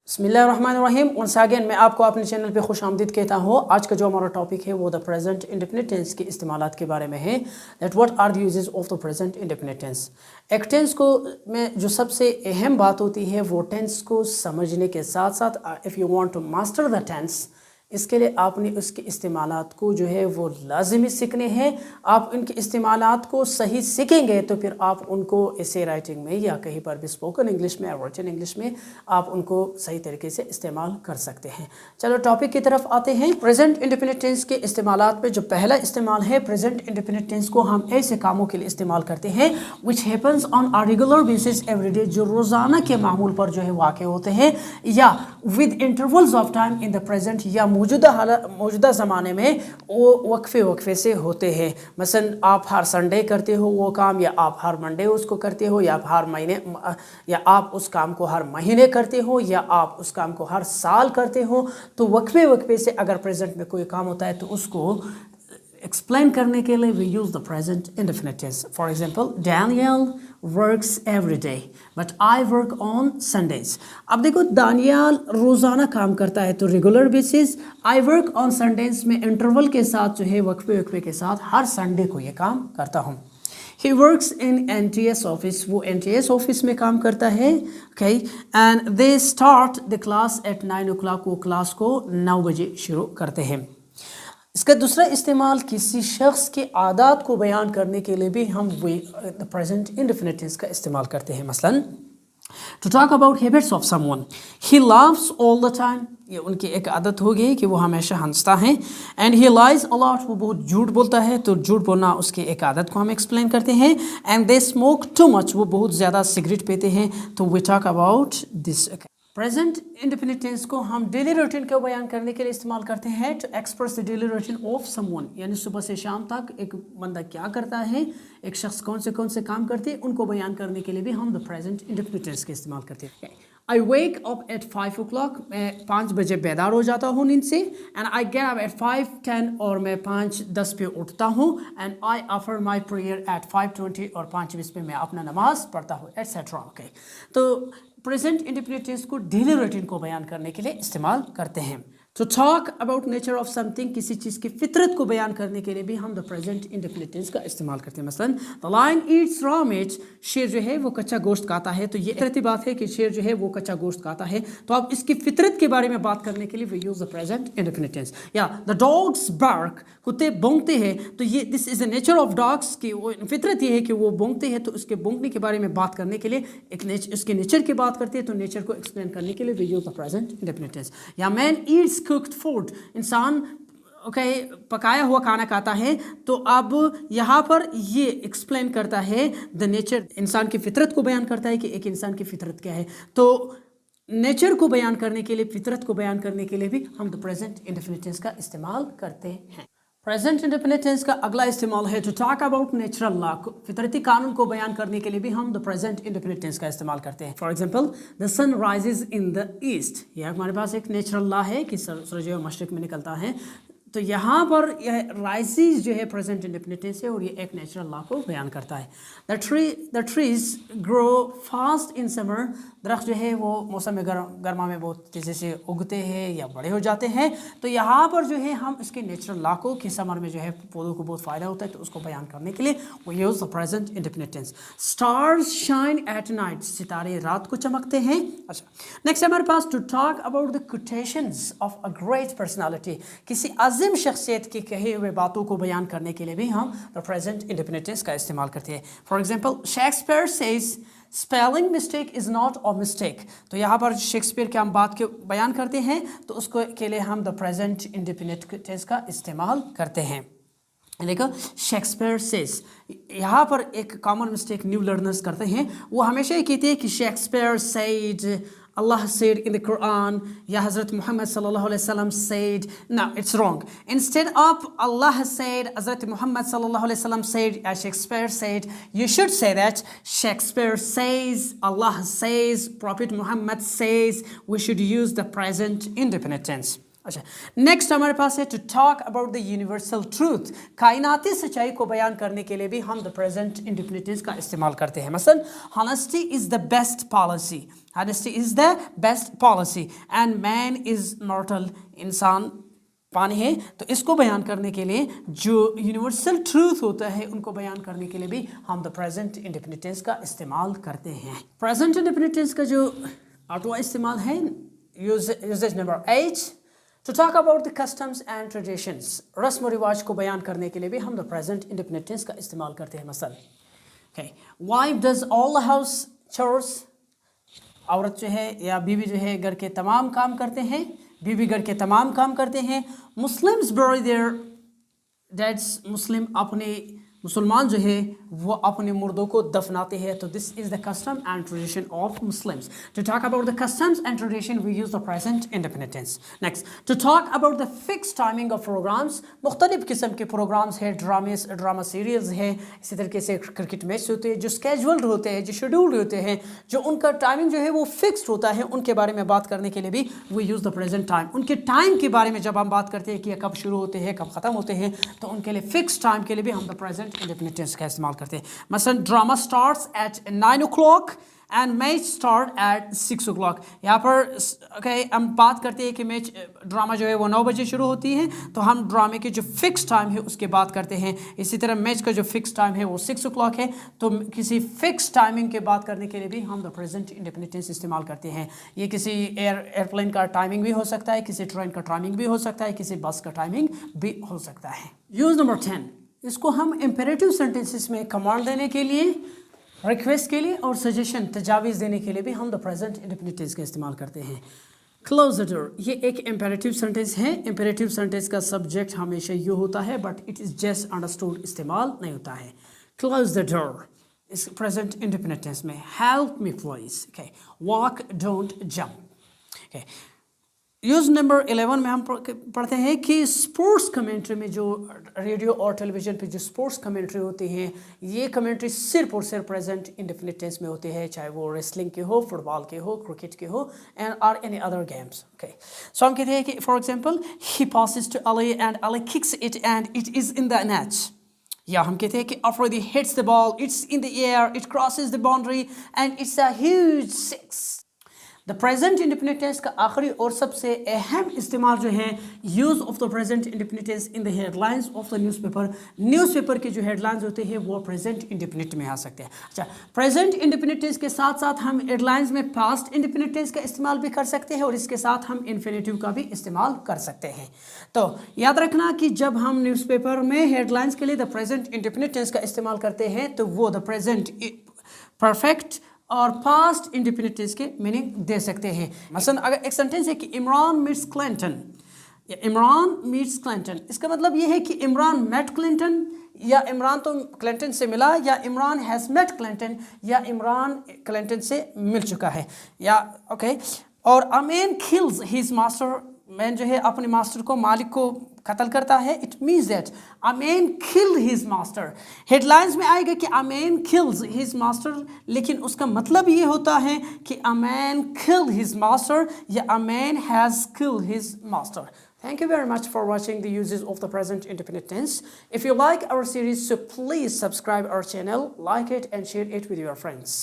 बिस्मिल्लाहिर्रहमानिर्रहीम। Once again मैं आपको अपने चैनल पे खुश आमदीद कहता हूँ। आज का जो हमारा टॉपिक है वो द प्रेजेंट इंडेफिनिट टेंस के इस्तेमालात के बारे में है। That what are the uses of the present indefinite tense. एक टेंस को में जो सबसे अहम बात होती है वो टेंस को समझने के साथ साथ if you want to master the tense, इसके लिए आपने उसके इस्तेमालात को जो है वो लाजमी सीखने हैं। आप उनके इस्तेमालात को सही सीखेंगे तो फिर आप उनको ऐसे राइटिंग में या कहीं पर भी स्पोकन इंग्लिश में या रिटन इंग्लिश में आप उनको सही तरीके से इस्तेमाल कर सकते हैं। चलो टॉपिक की तरफ आते हैं। प्रेजेंट इंडेफिनिट टेंस के इस्तेमालात में जो पहला इस्तेमाल है, प्रेजेंट इंडेफिनिट टेंस को हम ऐसे कामों के लिए इस्तेमाल करते हैं which happens on a regular basis every day, जो रोज़ाना के मामूल पर जो है वाक़ होते हैं या with intervals of time in the present, या मौजूदा ज़माने में वो वक्फे से होते हैं। मसलन आप हर संडे करते हो वो काम, या आप हर मंडे उसको करते हो, या आप हर महीने, या आप उस काम को हर महीने करते हो, या आप उस काम को हर साल करते हो। तो वक्फे से अगर प्रेजेंट में कोई काम होता है तो उसको एक्सप्लेन करने के लिए we use the present indefinite tense. For example, Daniel works every day but I work on Sundays. अब देखो, दानियाल रोज़ाना काम करता है तो regular basis, I work on Sundays में इंटरवल के साथ जो है वक्फे के साथ हर संडे को ये काम करता हूँ। He works in NTS office, वो NTS ऑफिस में काम करता है। Okay, and they start the class at 9 o'clock, वो क्लास को 9 बजे शुरू करते हैं। इसका दूसरा इस्तेमाल किसी शख्स के आदात को बयान करने के लिए भी हम द प्रेजेंट इंडेफिनिट टेंस का इस्तेमाल करते हैं। मसलन, to talk about habits of someone, he laughs all the time, ये उनकी एक आदत हो गई कि वो हमेशा हंसता है। एंड ही लाइज अलॉट, वो बहुत झूठ बोलता है तो झूठ बोलना उसकी एक आदत को हम एक्सप्लेन करते हैं। And they smoke too much, वो बहुत ज़्यादा सिगरेट पीते हैं तो we talk about this. Present indefinite tense को हम डेली रूटीन को बयान करने के लिए इस्तेमाल करते हैं to express the daily routine of someone, यानी सुबह से शाम तक एक बंदा क्या करता है, एक शख्स कौन से काम करते हैं, उनको बयान करने के लिए भी हम द प्रेजेंट इंडेफिनिट टेंस का इस्तेमाल करते हैं। आई वेक अप एट 5 o'clock, मैं 5 बजे बेदार हो जाता हूँ नींद से। And I get up at 5:10, और मैं 5:10 पे उठता हूँ। And I offer my prayer at 5:20, और 5:20 पे मैं अपना नमाज पढ़ता हूँ, एटसेट्रा। ओके, तो प्रेजेंट इंडेफिनिट टेंस को डेली रूटीन को बयान करने के लिए इस्तेमाल करते हैं। To talk about nature of something, किसी चीज़ की फितरत को बयान करने के लिए भी हम द प्रेजेंट इंडेफिनिट टेंस का इस्तेमाल करते हैं। मसलन, the lion eats raw meat, शेर जो है वो कच्चा गोश्त खाता है। तो ये फितरती बात है कि शेर जो है वो कच्चा गोश्त खाता है, तो अब इसकी फितरत के बारे में बात करने के लिए we use the present indefinite tense. या द डॉग्स बार्क, कुत्ते भौंकते हैं, तो ये this is the nature of dogs की वो फितरत ये है कि वो भौंकते हैं, तो उसके भौंकने के बारे में बात करने के लिए उसके नेचर की बात करते हैं, तो नेचर को एक्सप्लेन करने के लिए we use the present indefinite tense. या मैन ईट्स कुक्ड फूड, इंसान पकाया हुआ खाना खाता है, तो अब यहाँ पर ये एक्सप्लेन करता है द नेचर, इंसान की फितरत को बयान करता है कि एक इंसान की फितरत क्या है। तो नेचर को बयान करने के लिए, फितरत को बयान करने के लिए भी हम द प्रेजेंट इंडेफिनिट टेंस का इस्तेमाल करते हैं। प्रेजेंट इंडेफिनिट टेंस का अगला इस्तेमाल है to talk about natural law, फितरती कानून को बयान करने के लिए भी हम द प्रेजेंट इंडेफिनिट टेंस का इस्तेमाल करते हैं। For example, the sun rises in the east, यह हमारे पास एक नेचुरल लॉ है कि सूरज जो है मशरिक में निकलता है, तो यहाँ पर यह राइजेज जो है प्रेजेंट इंडेफिनिट टेंस है और ये एक नेचुरल लॉ को बयान करता है। The trees grow fast in summer, दरख्त जो है वो मौसम गर्मा में बहुत तेज़ी से उगते हैं या बड़े हो जाते हैं। तो यहाँ पर जो है हम इसके नेचुरल लॉ को कि समर में जो है पौधों को बहुत फ़ायदा होता है, तो उसको बयान करने के लिए वो use the present indefinite tense. Stars shine at night, सितारे रात को चमकते हैं। अच्छा, नेक्स्ट हमारे पास to talk about the quotations of a great personality, किसी अज़ीम शख्सियत की कही हुए बातों को बयान करने के लिए भी हम द प्रेजेंट इंडेफिनिट टेंस का इस्तेमाल करते हैं। For example, Shakespeare says spelling mistake is not a mistake, तो यहाँ पर शेक्सपियर की हम बात के बयान करते हैं, तो उसको के लिए हम द प्रेजेंट इंडेफिनिट टेंस का इस्तेमाल करते हैं। देखो, शेक्सपियर सेज, यहाँ पर एक कॉमन मिस्टेक न्यू लर्नर्स करते हैं, वो हमेशा ये कहते हैं कि Shakespeare said, Allah said in the Quran, या Hazrat Muhammad sallallahu alaihi wasallam said. No, it's wrong. Instead of Allah said, Hazrat Muhammad sallallahu alaihi wasallam said, as Shakespeare said, you should say that Shakespeare says, Allah says, Prophet Muhammad says. We should use the present indefinite tense. अच्छा, next हमारे पास है to talk about the universal truth, कायनाती सच्चाई को बयान करने के लिए भी हम द प्रेजेंट इंडेफिनिट टेंस का इस्तेमाल करते हैं। मसलन, honesty is the best policy, honesty is the best policy and man is mortal, इंसान पानी है। तो इसको बयान करने के लिए जो यूनिवर्सल ट्रूथ होता है उनको बयान करने के लिए भी हम द प्रेजेंट इंडेफिनिट टेंस का इस्तेमाल करते हैं। प्रेजेंट इंडेफिनिट टेंस का जो आठवां इस्तेमाल है uses number 8 to talk about the customs and traditions, रस्म और रिवाज को बयान करने के लिए भी हम द प्रेजेंट इंडेफिनिट टेंस का इस्तेमाल करते हैं। Muscle wife does all the house chores, औरत जो है या बीवी जो है घर के तमाम काम करते हैं, बीवी घर के तमाम काम करते हैं। मुस्लिम्स bury their डेड्स, मुसलमान जो है वो अपने मुर्दों को दफनाते हैं। तो this is the custom and tradition of Muslims. To talk about the customs and tradition we use the present indefinite tense. Next, to talk about the fix timing of programmes, मुख्तलिफ किस्म के प्रोग्राम्स है, drama serials है, इसी तरीके से cricket match होते हैं जो स्केजुअल्ड होते हैं, जो शेड्यूल्ड होते हैं, जो उनका टाइमिंग जो है वो फिक्स्ड होता है, उनके बारे में बात करने के लिए भी we use the present time. उनके टाइम के बारे में जब हम बात करते हैं कि कब शुरू होते हैं कब ख़त्म होते हैं, तो उनके लिए फिक्स टाइम के लिए भी हम द प्रेजेंट इंडेफिनिट टेंस का इस्तेमाल करते हैं। मसलन drama starts at 9 o'clock and match start at 6 o'clock। यहाँ पर हम बात करते हैं कि मैच ड्रामा जो है वो 9 बजे शुरू होती है, तो हम ड्रामे के जो फिक्स टाइम है उसके बात करते हैं। इसी तरह मैच का जो फिक्स टाइम है वो 6 o'clock है, तो किसी फिक्स टाइमिंग के बात करने के लिए भी हम द प्रेजेंट इंडेफिनिट टेंस इस्तेमाल करते हैं। ये किसी एयरप्लेन का टाइमिंग भी हो सकता है, किसी ट्रेन का टाइमिंग भी हो सकता है, किसी बस का टाइमिंग भी हो सकता है। यूज़ नंबर 10, इसको हम इम्पेरेटिव सेंटेंसेस में कमांड देने के लिए, रिक्वेस्ट के लिए और सजेशन तजावीज़ देने के लिए भी हम द प्रेजेंट इंडेफिनिट टेंस का इस्तेमाल करते हैं। क्लोज द डोर, ये एक इम्पेरेटिव सेंटेंस है। इम्पेरेटिव सेंटेंस का सब्जेक्ट हमेशा यू होता है, but it is just understood, इस्तेमाल नहीं होता है। क्लोज द डोर इस प्रेजेंट इंडेफिनिट टेंस में help me please, walk don't jump. Use number 11 में हम पढ़ते हैं कि स्पोर्ट्स कमेंट्री में जो रेडियो और टेलीविज़न पे जो स्पोर्ट्स कमेंट्री होती हैं, ये कमेंट्री सिर्फ और सिर्फ प्रेजेंट इंडेफिनिट टेंस में होती है, चाहे वो रेसलिंग के हो, फुटबॉल के हो, क्रिकेट के हो and are any other games. So हम कहते हैं कि for example he passes to Ali and Ali kicks it and it is in the net, या हम कहते हैं कि Afridi hits the ball, it's in the air, it crosses the boundary and it's a huge six. The present indefinite tense का आखिरी और सबसे अहम इस्तेमाल जो है, use of the present indefinite tense in the headlines of the newspaper के जो हेडलाइंस होते हैं वो प्रेजेंट इंडेफिनिट में आ सकते हैं। अच्छा, प्रेजेंट इंडेफिनिट टेंस के साथ साथ हम हेडलाइंस में पास्ट इंडेफिनिट टेंस का इस्तेमाल भी कर सकते हैं और इसके साथ हम इन्फिनेटिव का भी इस्तेमाल कर सकते हैं। तो याद रखना कि जब हम न्यूज़पेपर में हेडलाइंस के लिए द प्रेजेंट इंडेफिनिट टेंस का इस्तेमाल करते हैं तो वो द प्रेजेंट परफेक्ट और पास्ट इंडेफिनिट टेंस के मीनिंग दे सकते हैं। मसलन अगर एक सेंटेंस है कि इमरान मीट्स क्लिंटन या इमरान मीट्स क्लिंटन, इसका मतलब ये है कि इमरान मेट क्लिंटन, या इमरान तो क्लिंटन से मिला, या इमरान हैज़ मेट क्लिंटन, या इमरान क्लिंटन से मिल चुका है, या और अ man kills his master, man जो है अपने मास्टर को, मालिक को कत्ल करता है। It means that a man killed his master. Headlines में आएगा कि a man kills his master, लेकिन उसका मतलब ये होता है कि a man killed his master या a man has killed his master. Thank you very much for watching the uses of the present indefinite tense. If you like our series, so please subscribe our channel, like it and share it with your friends.